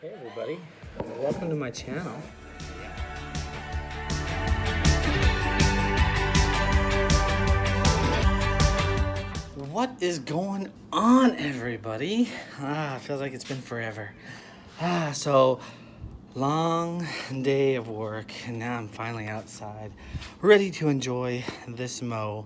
Hey everybody, welcome to my channel. What is going on, everybody? It feels like it's been forever. So long day of work, and now I'm finally outside, ready to enjoy this mow.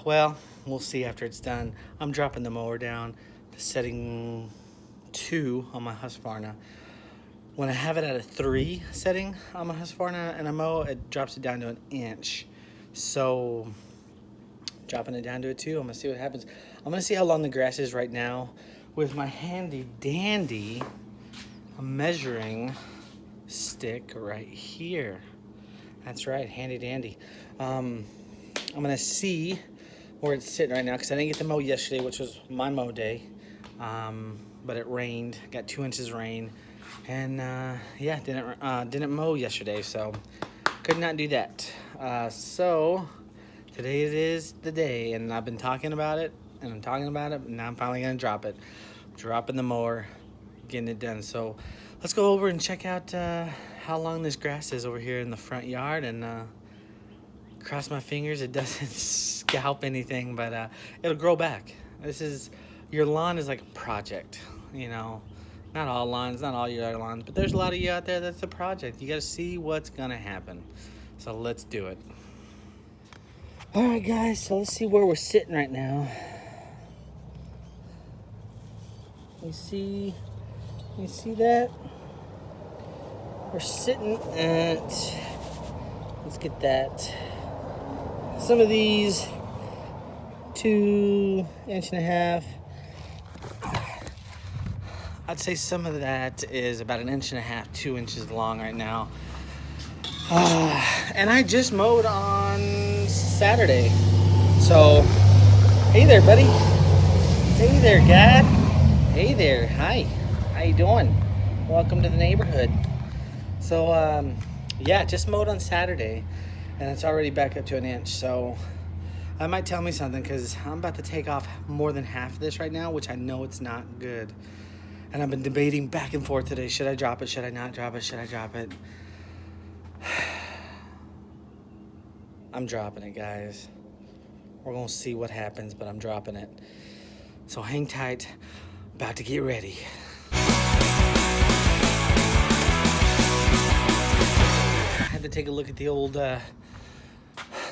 Well, we'll see after it's done. I'm dropping the mower down to setting 2 on my Husqvarna. When I have it at a 3 setting on my Husqvarna and I mow, it drops it down to an inch. So dropping it down to a 2, I'm gonna see what happens. I'm gonna see how long the grass is right now with my handy dandy measuring stick right here. That's right, handy dandy. I'm gonna see where it's sitting right now because I didn't get to mow yesterday, which was my mow day. But it rained, got 2 inches rain, and yeah, didn't mow yesterday, so could not do that. So today it is the day, and I've been talking about it, and I'm talking about it, and now I'm finally gonna drop it. Dropping the mower, getting it done. So let's go over and check out how long this grass is over here in the front yard, and cross my fingers it doesn't scalp anything, but it'll grow back. Your lawn is like a project, you know. Not all lawns, not all your lawns, but there's a lot of you out there that's a project. You gotta see what's gonna happen. So let's do it. All right, guys, so let's see where we're sitting right now. You see that? We're sitting at, let's get that. Some of these 2.5 inches. I'd say some of that is about 1.5 inches, 2 inches long right now. And I just mowed on Saturday. So, hey there, buddy. Hey there, Gad. Hey there. Hi. How you doing? Welcome to the neighborhood. So, yeah, just mowed on Saturday, and it's already back up to 1 inch. So, that might tell me something because I'm about to take off more than half of this right now, which I know it's not good. And I've been debating back and forth today. Should I drop it? Should I not drop it? Should I drop it? I'm dropping it, guys. We're going to see what happens, but I'm dropping it. So hang tight. About to get ready. I had to take a look at the old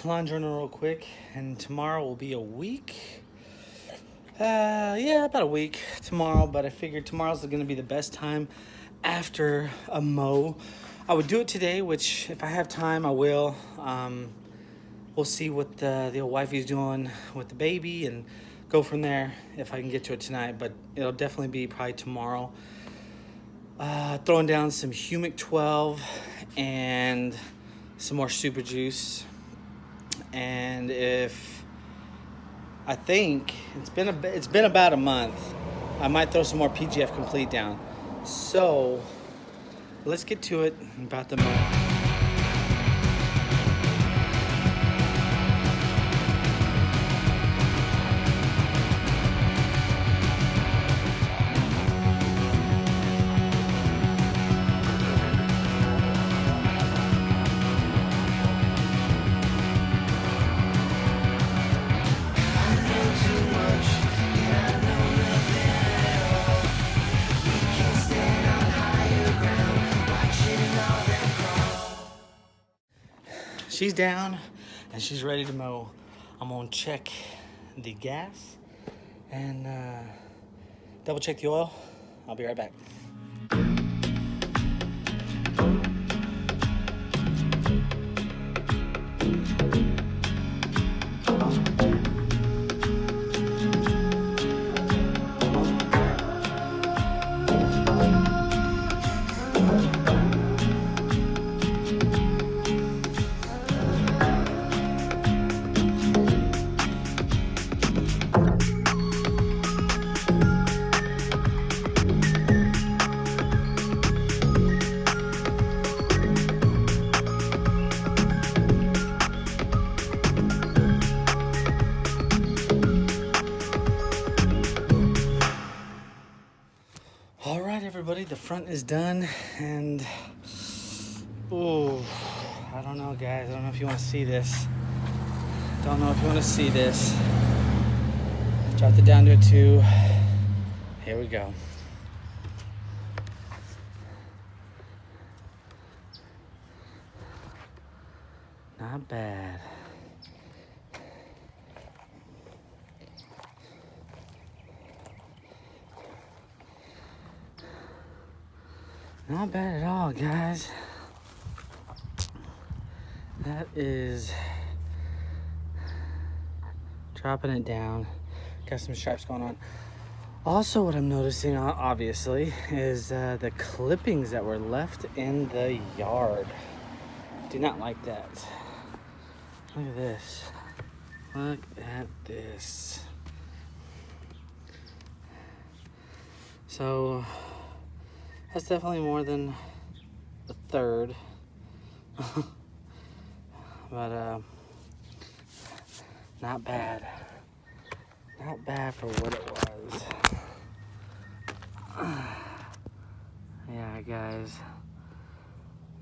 lawn journal real quick. And tomorrow will be a week. Yeah, about a week tomorrow, but I figured tomorrow's going to be the best time after a mow. I would do it today, which if I have time, I will. We'll see what the old wifey's doing with the baby and go from there if I can get to it tonight, but it'll definitely be probably tomorrow. Throwing down some Humic 12 and some more Super Juice. And I think it's been about a month. I might throw some more PGF Complete down. So let's get to it about the mow. She's down and she's ready to mow. I'm gonna check the gas and double check the oil. I'll be right back. All right, everybody, the front is done, and oh, I don't know, guys. I don't know if you want to see this. Don't know if you want to see this. Dropped it down to a 2. Here we go. Not bad. Not bad at all, guys. That is dropping it down. Got some stripes going on. Also, what I'm noticing, obviously, is the clippings that were left in the yard. Do not like that. Look at this. Look at this. So, that's definitely more than a third. But, not bad. Not bad for what it was. Yeah, guys.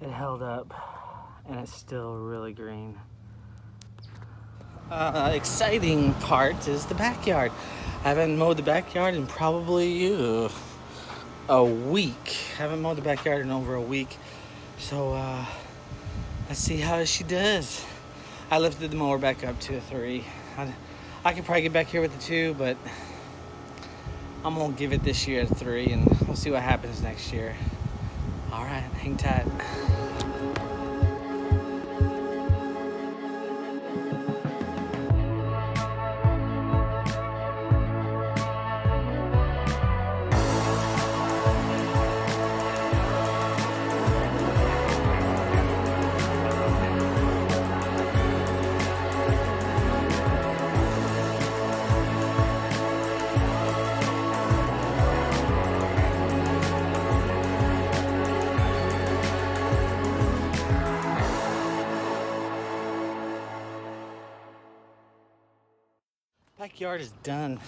It held up, and it's still really green. Exciting part is the backyard. I haven't mowed the backyard in probably a week. Haven't mowed the backyard in over a week. So let's see how she does. I lifted the mower back up to a 3. I could probably get back here with the 2, but I'm gonna give it this year a 3, and we'll see what happens next year. All right, hang tight. Backyard is done.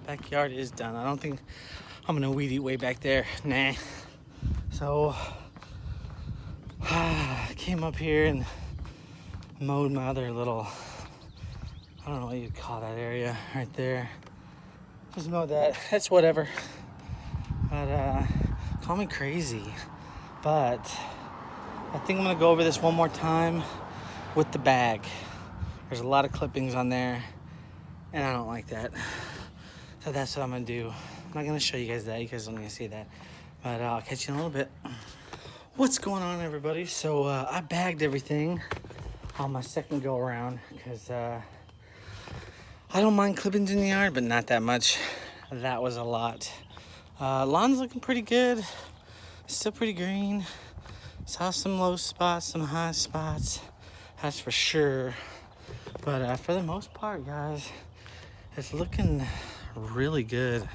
Backyard is done. I don't think I'm gonna weed eat way back there. Nah. So I came up here and mowed my other little, I don't know what you'd call that area right there. Just mowed that. That's whatever. But call me crazy. But I think I'm gonna go over this one more time with the bag. There's a lot of clippings on there, and I don't like that. So that's what I'm gonna do. I'm not gonna show you guys that. You guys don't need to see that. But I'll catch you in a little bit. What's going on, everybody? So I bagged everything on my second go around because I don't mind clippings in the yard, but not that much. That was a lot. Lawn's looking pretty good. Still pretty green. Saw some low spots, some high spots. That's for sure. But for the most part, guys, it's looking really good.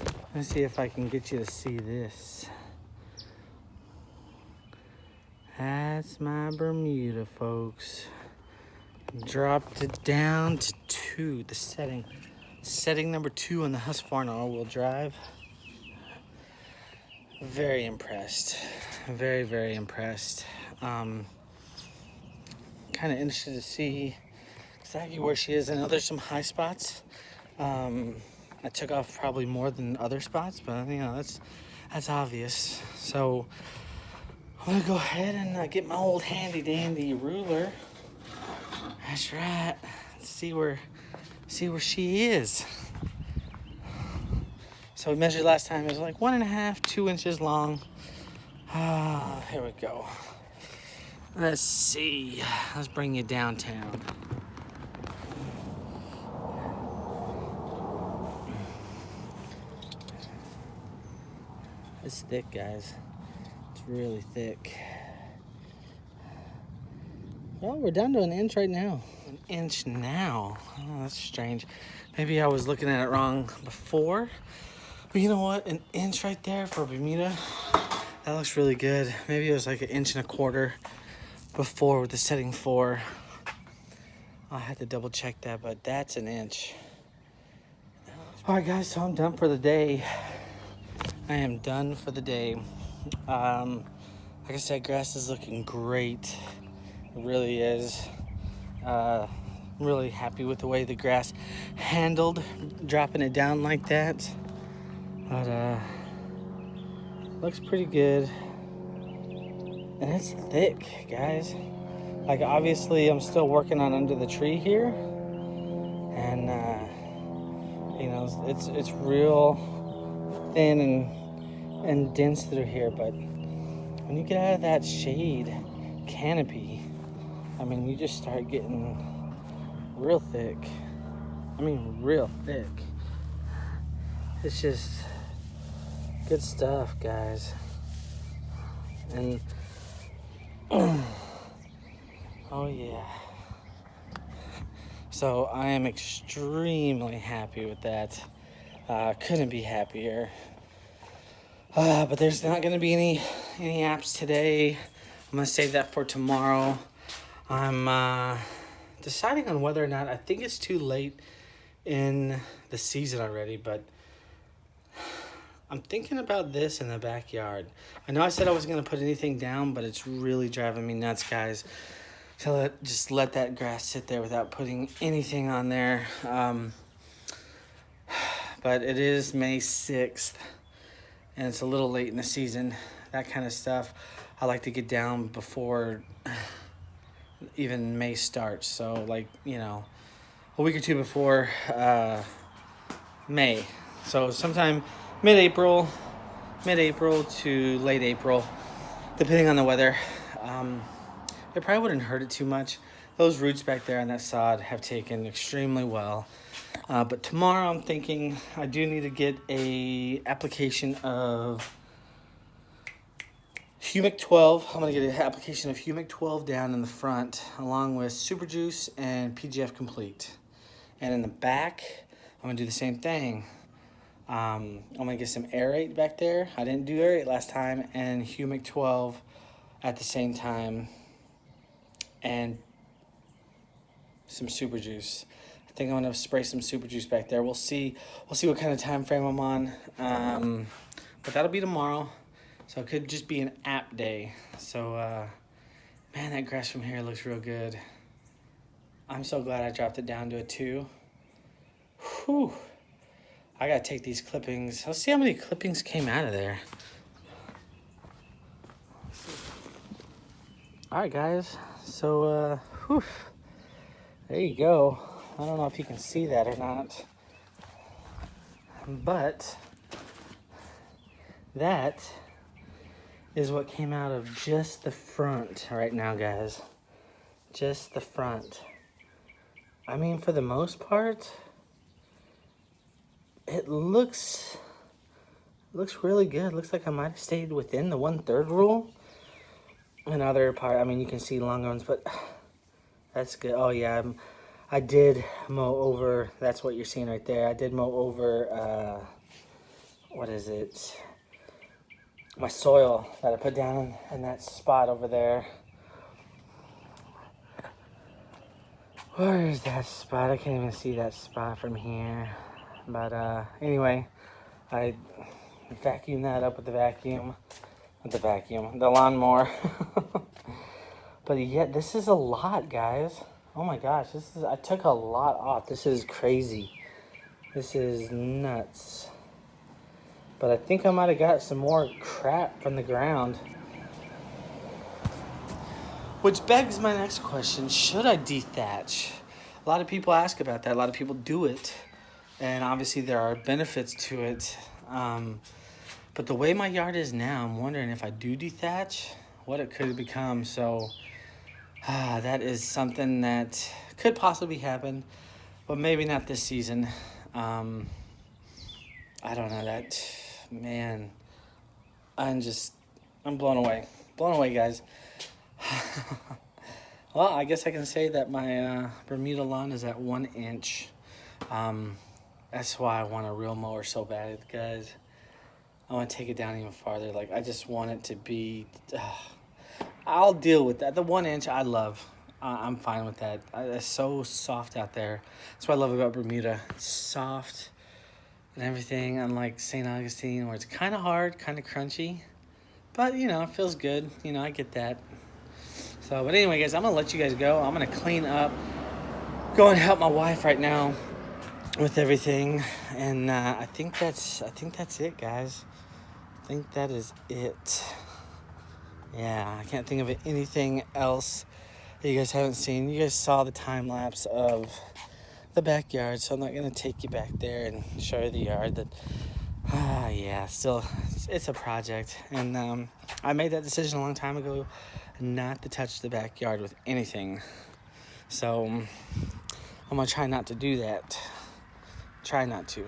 Let me see if I can get you to see this. That's my Bermuda, folks. Dropped it down to 2, the setting. Setting number 2 on the Husqvarna all-wheel drive. Very impressed. Very, very impressed. Kind of interested to see exactly where she is. I know there's some high spots. I took off probably more than other spots, but you know, that's obvious. So I'm gonna go ahead and get my old handy dandy ruler. That's right. See where she is. So we measured last time. It was like 1.5, 2 inches long. Here we go. Let's see. Let's bring you downtown. It's thick, guys. It's really thick. Well, we're down to 1 inch right now. 1 inch now. Oh, that's strange. Maybe I was looking at it wrong before. But you know what? 1 inch right there for Bermuda. That looks really good. Maybe it was like 1.25 inches before with the setting 4. I had to double check that, but that's 1 inch. All right, guys, so I'm done for the day. I am done for the day. Like I said, grass is looking great. It really is. I'm really happy with the way the grass handled dropping it down like that. But looks pretty good. And it's thick, guys. Like, obviously I'm still working on under the tree here. And it's real thin and dense through here, but when you get out of that shade canopy, I mean, you just start getting real thick. I mean, real thick. It's just good stuff, guys. And oh yeah. So I am extremely happy with that. Couldn't be happier. But there's not going to be any apps today. I'm going to save that for tomorrow. I'm deciding on whether or not, I think it's too late in the season already, but I'm thinking about this in the backyard. I know I said I wasn't going to put anything down, but it's really driving me nuts, guys. So just let that grass sit there without putting anything on there. But it is May 6th. And it's a little late in the season, that kind of stuff. I like to get down before even May starts. So, like, a week or two before May. So sometime mid-April to late April, depending on the weather. It probably wouldn't hurt it too much. Those roots back there on that sod have taken extremely well. But tomorrow I'm thinking I do need to get a application of Humic 12. I'm going to get an application of Humic 12 down in the front, along with Super Juice and PGF Complete. And in the back, I'm going to do the same thing. I'm going to get some Aerate back there. I didn't do Aerate last time. And Humic 12 at the same time. And some Super Juice. I think I'm gonna spray some Super Juice back there. We'll see what kind of time frame I'm on. But that'll be tomorrow. So it could just be an app day. So man, that grass from here looks real good. I'm so glad I dropped it down to a 2. Whew. I gotta take these clippings. Let's see how many clippings came out of there. Alright, guys. So whew. There you go. I don't know if you can see that or not, but that is what came out of just the front right now, guys. Just the front. I mean, for the most part, it looks really good. Looks like I might have stayed within the 1/3 rule. Another part, I mean, you can see long ones, but that's good. Oh yeah, I did mow over, that's what you're seeing right there. I did mow over, what is it? My soil that I put down in that spot over there. Where is that spot? I can't even see that spot from here. But anyway, I vacuumed that up with the vacuum. Not the vacuum, the lawnmower. But yet, this is a lot, guys. Oh my gosh, I took a lot off. This is crazy. This is nuts. But I think I might have got some more crap from the ground. Which begs my next question, should I dethatch? A lot of people ask about that. A lot of people do it. And obviously there are benefits to it. But the way my yard is now, I'm wondering if I do dethatch, what it could become. So that is something that could possibly happen, but maybe not this season. I don't know, that, man, I'm blown away. Blown away, guys. Well, I guess I can say that my Bermuda lawn is at 1 inch. That's why I want a real mower so bad, guys. I want to take it down even farther. Like, I just want it to be... I'll deal with that. The 1 inch, I love. I'm fine with that. It's so soft out there. That's what I love about Bermuda. It's soft. and everything, unlike St. Augustine, where it's kind of hard, kind of crunchy. But, you know, it feels good. You know, I get that. So, but anyway, guys, I'm going to let you guys go. I'm going to clean up, go and help my wife right now with everything. And I think that's it, guys. I think that is it. Yeah, I can't think of anything else that you guys haven't seen. You guys saw the time lapse of the backyard, so I'm not going to take you back there and show you the yard. That yeah, still, it's a project. And I made that decision a long time ago not to touch the backyard with anything. So I'm going to try not to do that. Try not to.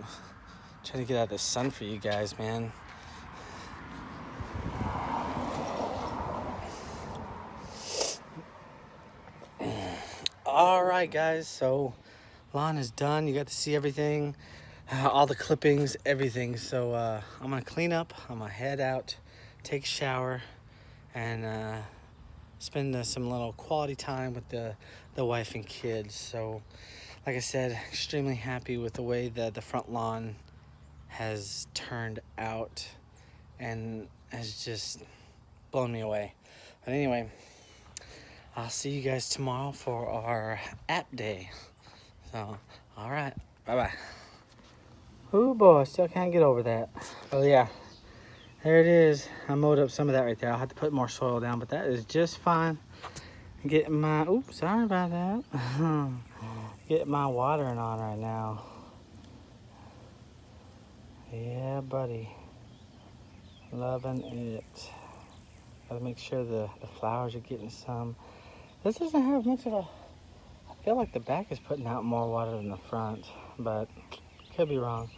Try to get out of the sun for you guys, man. All right, guys, so lawn is done. You got to see everything, all the clippings, everything. So I'm gonna clean up. I'm gonna head out, take a shower, and spend some little quality time with the wife and kids. So like I said, extremely happy with the way that the front lawn has turned out and has just blown me away. But anyway, I'll see you guys tomorrow for our app day. So, all right, bye-bye. Oh boy, still can't get over that. Oh yeah, there it is. I mowed up some of that right there. I'll have to put more soil down, but that is just fine. Getting my, oops, sorry about that. Getting my watering on right now. Yeah, buddy. Loving it. Gotta make sure the flowers are getting some. This doesn't have much of a, I feel like the back is putting out more water than the front, but could be wrong.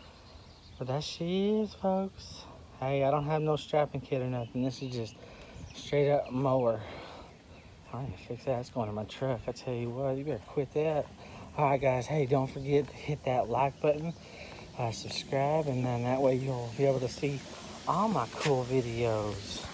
But that she is, folks. Hey, I don't have no strapping kit or nothing. This is just straight up mower. I need to fix that. It's going in my truck. I tell you what, you better quit that. All right, guys. Hey, don't forget to hit that like button, subscribe, and then that way you'll be able to see all my cool videos.